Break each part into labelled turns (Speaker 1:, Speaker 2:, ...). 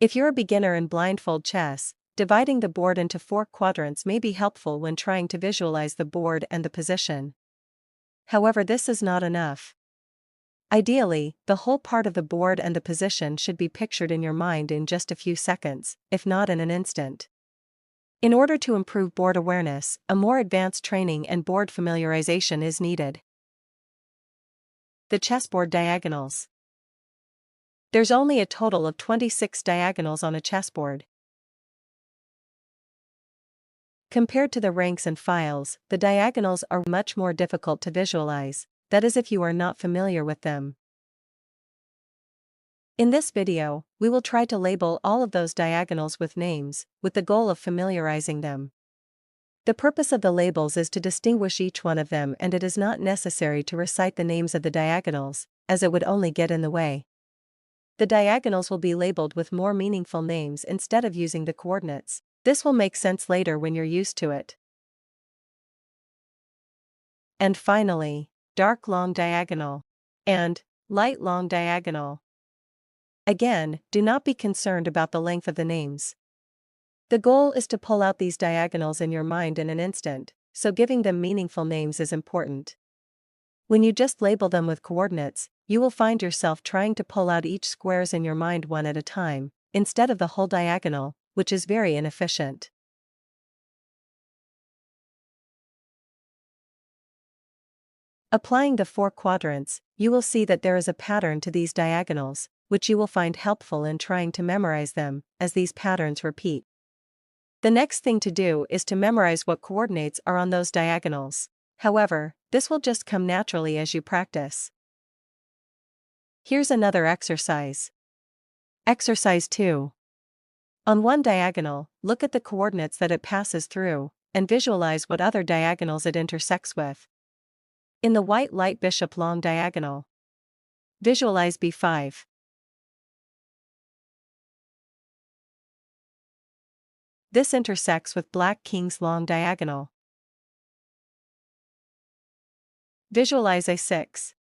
Speaker 1: If you're a beginner in blindfold chess, dividing the board into 4 quadrants may be helpful when trying to visualize the board and the position. However, this is not enough. Ideally, the whole part of the board and the position should be pictured in your mind in just a few seconds, if not in an instant. In order to improve board awareness, a more advanced training and board familiarization is needed. The chessboard diagonals. There's only a total of 26 diagonals on a chessboard. Compared to the ranks and files, the diagonals are much more difficult to visualize, that is if you are not familiar with them. In this video, we will try to label all of those diagonals with names, with the goal of familiarizing them. The purpose of the labels is to distinguish each one of them, and it is not necessary to recite the names of the diagonals, as it would only get in the way. The diagonals will be labeled with more meaningful names instead of using the coordinates. This will make sense later when you're used to it. And finally, dark long diagonal and light long diagonal. Again, do not be concerned about the length of the names. The goal is to pull out these diagonals in your mind in an instant, so giving them meaningful names is important. When you just label them with coordinates, you will find yourself trying to pull out each squares in your mind one at a time, instead of the whole diagonal, which is very inefficient. Applying the 4 quadrants, you will see that there is a pattern to these diagonals, which you will find helpful in trying to memorize them, as these patterns repeat. The next thing to do is to memorize what coordinates are on those diagonals. However, this will just come naturally as you practice. Here's another exercise. Exercise 2. On one diagonal, look at the coordinates that it passes through, and visualize what other diagonals it intersects with. In the white light bishop long diagonal, visualize b5. This intersects with black king's long diagonal. Visualize a6.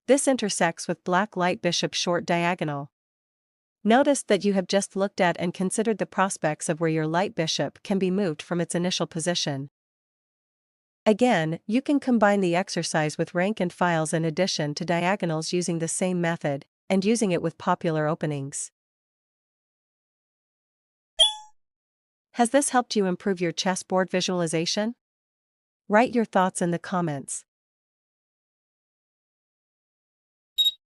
Speaker 1: This intersects with black light bishop short diagonal. Notice that you have just looked at and considered the prospects of where your light bishop can be moved from its initial position. Again, you can combine the exercise with rank and files in addition to diagonals using the same method, and using it with popular openings. Has this helped you improve your chessboard visualization? Write your thoughts in the comments.